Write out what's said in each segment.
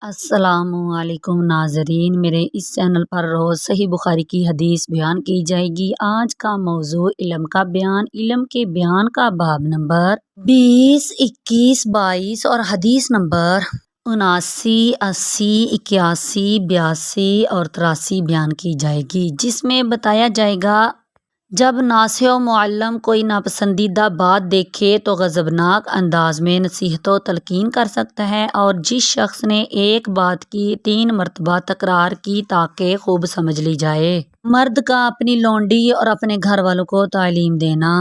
السلام علیکم ناظرین، میرے اس چینل پر روز صحیح بخاری کی حدیث بیان کی جائے گی۔ آج کا موضوع علم کا بیان، علم کے بیان کا باب نمبر 20، 21، 22 اور حدیث نمبر 79، 80، 81، 82 اور 83 بیان کی جائے گی، جس میں بتایا جائے گا جب ناصح و معلم کوئی ناپسندیدہ بات دیکھے تو غضبناک انداز میں نصیحت و تلقین کر سکتا ہے، اور جس شخص نے ایک بات کی 3 مرتبہ تکرار کی تاکہ خوب سمجھ لی جائے۔ مرد کا اپنی لونڈی اور اپنے گھر والوں کو تعلیم دینا۔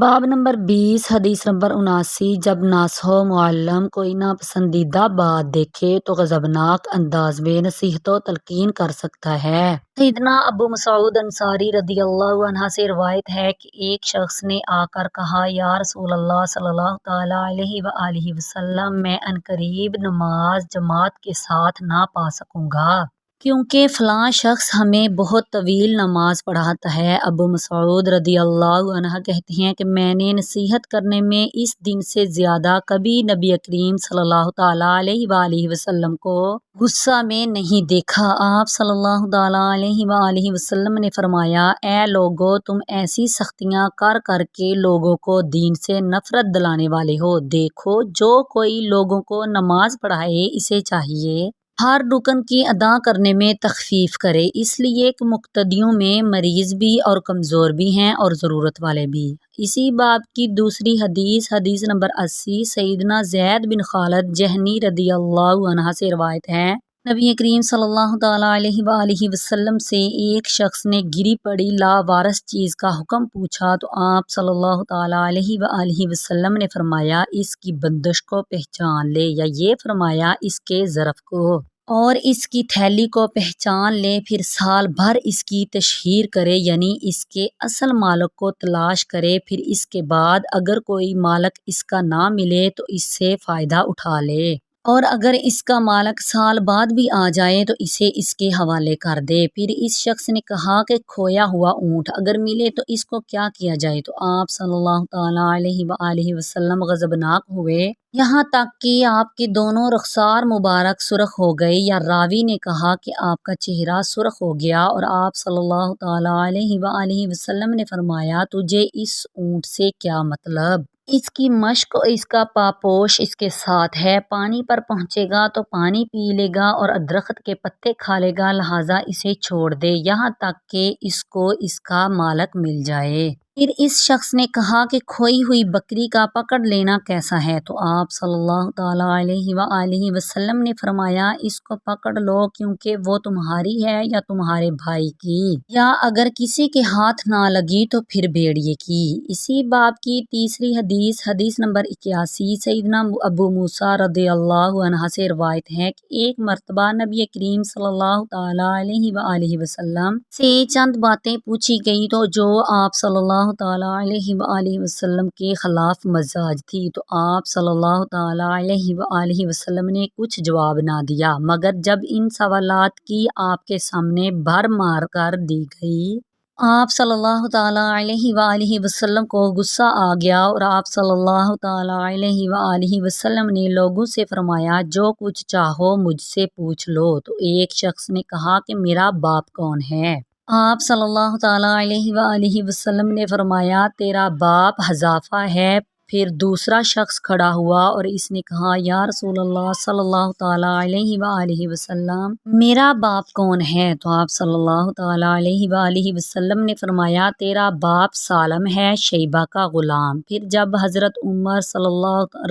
باب نمبر 20، حدیث نمبر 79۔ جب ناصح و معلم کوئی ناپسندیدہ بات دیکھے تو غضبناک انداز میں نصیحت و تلقین کر سکتا ہے۔ سیدنا ابو مسعود انصاری رضی اللہ عنہ سے روایت ہے کہ ایک شخص نے آ کر کہا، یا رسول اللہ صلی اللہ تعالی علیہ وآلہ وسلم، میں عنقریب نماز جماعت کے ساتھ نہ پا سکوں گا، کیونکہ فلاں شخص ہمیں بہت طویل نماز پڑھاتا ہے۔ ابو مسعود رضی اللہ عنہ کہتے ہیں کہ میں نے نصیحت کرنے میں اس دن سے زیادہ کبھی نبی کریم صلی اللہ تعالی علیہ وآلہ وسلم کو غصہ میں نہیں دیکھا۔ آپ صلی اللہ تعالی علیہ وآلہ وسلم نے فرمایا، اے لوگو، تم ایسی سختیاں کر کر کے لوگوں کو دین سے نفرت دلانے والے ہو۔ دیکھو، جو کوئی لوگوں کو نماز پڑھائے، اسے چاہیے ہر رکن کی ادا کرنے میں تخفیف کرے، اس لیے کہ مقتدیوں میں مریض بھی اور کمزور بھی ہیں اور ضرورت والے بھی۔ اسی باب کی دوسری حدیث، حدیث نمبر 80، سیدنا زید بن خالد جہنی رضی اللہ عنہ سے روایت ہے، نبی کریم صلی اللہ تعالی علیہ وآلہ وسلم سے ایک شخص نے گری پڑی لاوارث چیز کا حکم پوچھا تو آپ صلی اللہ تعالی علیہ وآلہ وسلم نے فرمایا، اس کی بندش کو پہچان لے، یا یہ فرمایا اس کے ظرف کو اور اس کی تھیلی کو پہچان لے، پھر سال بھر اس کی تشہیر کرے، یعنی اس کے اصل مالک کو تلاش کرے، پھر اس کے بعد اگر کوئی مالک اس کا نہ ملے تو اس سے فائدہ اٹھا لے، اور اگر اس کا مالک سال بعد بھی آ جائے تو اسے اس کے حوالے کر دے۔ پھر اس شخص نے کہا کہ کھویا ہوا اونٹ اگر ملے تو اس کو کیا کیا جائے؟ تو آپ صلی اللہ تعالی علیہ وآلہ وسلم غضبناک ہوئے، یہاں تک کہ آپ کے دونوں رخسار مبارک سرخ ہو گئے، یا راوی نے کہا کہ آپ کا چہرہ سرخ ہو گیا، اور آپ صلی اللہ تعالی علیہ وآلہ وسلم نے فرمایا، تجھے اس اونٹ سے کیا مطلب؟ اس کی مشق اور اس کا پاپوش اس کے ساتھ ہے، پانی پر پہنچے گا تو پانی پی لے گا اور درخت کے پتے کھا لے گا، لہٰذا اسے چھوڑ دے یہاں تک کہ اس کو اس کا مالک مل جائے۔ پھر اس شخص نے کہا کہ کھوئی ہوئی بکری کا پکڑ لینا کیسا ہے؟ تو آپ صلی اللہ تعالی علیہ وآلہ وسلم نے فرمایا، اس کو پکڑ لو، کیونکہ وہ تمہاری ہے یا تمہارے بھائی کی، یا اگر کسی کے ہاتھ نہ لگی تو پھر بھیڑیے کی۔ اسی باب کی تیسری حدیث، حدیث نمبر 81، سیدنا ابو موسیٰ رضی اللہ عنہ سے روایت ہے کہ ایک مرتبہ نبی کریم صلی اللہ تعالی علیہ وآلہ وسلم سے چند باتیں پوچھی گئی تو جو آپ صلی اللہ تعالی علیہ وآلہ وسلم کے خلاف مزاج تھی، تو آپ صلی اللہ تعالی علیہ وآلہ وسلم نے کچھ جواب نہ دیا، مگر جب ان سوالات کی آپ کے سامنے بھر مار کر دی گئی، آپ صلی اللہ تعالی علیہ وآلہ وسلم کو غصہ آ گیا، اور آپ صلی اللہ تعالی علیہ وآلہ وسلم نے لوگوں سے فرمایا، جو کچھ چاہو مجھ سے پوچھ لو۔ تو ایک شخص نے کہا کہ میرا باپ کون ہے؟ آپ صلی اللہ تعالی علیہ وآلہ وسلم نے فرمایا، تیرا باپ حذافہ ہے۔ پھر دوسرا شخص کھڑا ہوا اور اس نے کہا، یا رسول اللہ صلی اللہ تعالی علیہ وآلہ وسلم، میرا باپ کون ہے؟ تو آپ صلی اللہ تعالی علیہ وآلہ وسلم نے فرمایا، تیرا باپ سالم ہے، شیبہ کا غلام۔ پھر جب حضرت عمر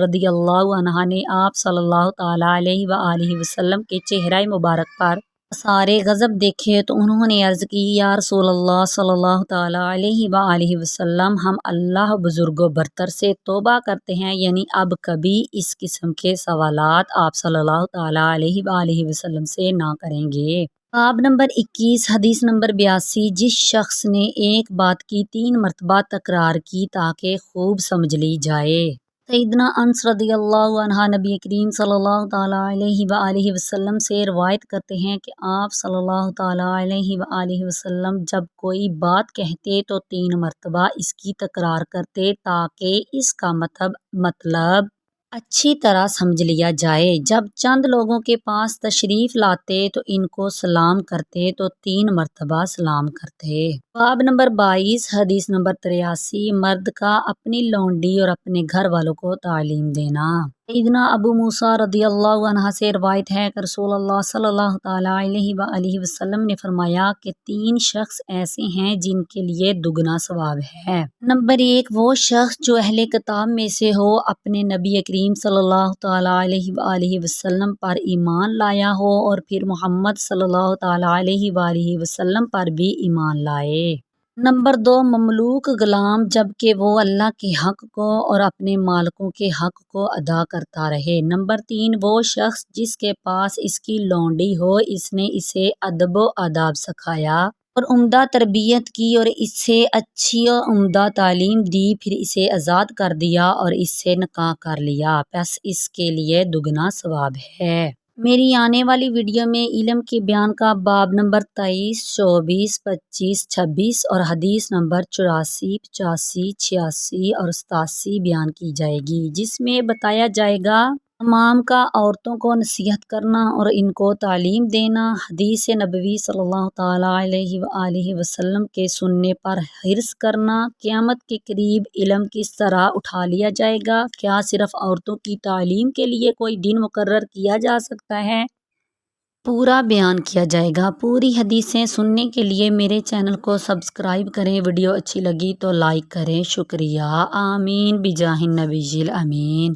رضی اللہ عنہ نے آپ صلی اللہ تعالی علیہ وآلہ وسلم کے چہرہ مبارک پر آثارِ غضب دیکھے تو انہوں نے عرض کی، یا رسول اللہ صلی اللہ تعالی علیہ وآلہ وسلم، ہم اللہ بزرگ و برتر سے توبہ کرتے ہیں، یعنی اب کبھی اس قسم کے سوالات آپ صلی اللہ تعالی علیہ وآلہ وسلم سے نہ کریں گے۔ باب نمبر 21، حدیث نمبر 82، جس شخص نے ایک بات کی 3 مرتبہ تکرار کی تاکہ خوب سمجھ لی جائے۔ سیدنا انس رضی اللہ عنہ نبی کریم صلی اللہ تعالی علیہ وآلہ وسلم سے روایت کرتے ہیں کہ آپ صلی اللہ تعالی علیہ وآلہ وسلم جب کوئی بات کہتے تو 3 مرتبہ اس کی تکرار کرتے تاکہ اس کا مطلب اچھی طرح سمجھ لیا جائے۔ جب چند لوگوں کے پاس تشریف لاتے تو ان کو سلام کرتے تو 3 مرتبہ سلام کرتے۔ باب نمبر 22 حدیث نمبر 83 مرد کا اپنی لونڈی اور اپنے گھر والوں کو تعلیم دینا۔ سیدنا ابو موسیٰ رضی اللہ عنہ سے روایت ہے کہ رسول اللہ صلی اللہ تعالیٰ علیہ وآلہ وسلم نے فرمایا کہ 3 شخص ایسے ہیں جن کے لیے دگنا ثواب ہے۔ نمبر 1 وہ شخص جو اہل کتاب میں سے ہو، اپنے نبی کریم صلی اللہ تعالیٰ علیہ وآلہ وسلم پر ایمان لایا ہو اور پھر محمد صلی اللہ تعالیٰ علیہ وآلہ وسلم پر بھی ایمان لائے۔ نمبر 2 مملوک غلام، جبکہ وہ اللہ کے حق کو اور اپنے مالکوں کے حق کو ادا کرتا رہے۔ نمبر 3 وہ شخص جس کے پاس اس کی لونڈی ہو، اس نے اسے ادب و آداب سکھایا اور عمدہ تربیت کی اور اسے اچھی اور عمدہ تعلیم دی، پھر اسے آزاد کر دیا اور اس سے نکاح کر لیا، پس اس کے لیے دگنا ثواب ہے۔ میری آنے والی ویڈیو میں علم کے بیان کا باب نمبر 23، 24، 25، 26 اور حدیث نمبر 84، 85، 86 اور 87 بیان کی جائے گی، جس میں بتایا جائے گا تمام کا عورتوں کو نصیحت کرنا اور ان کو تعلیم دینا، حدیث نبوی صلی اللہ تعالیٰ علیہ وآلہ وسلم کے سننے پر حرص کرنا، قیامت کے قریب علم کس طرح اٹھا لیا جائے گا، کیا صرف عورتوں کی تعلیم کے لیے کوئی دن مقرر کیا جا سکتا ہے، پورا بیان کیا جائے گا۔ پوری حدیثیں سننے کے لیے میرے چینل کو سبسکرائب کریں، ویڈیو اچھی لگی تو لائک کریں، شکریہ۔ آمین بجاہ النبی الامین۔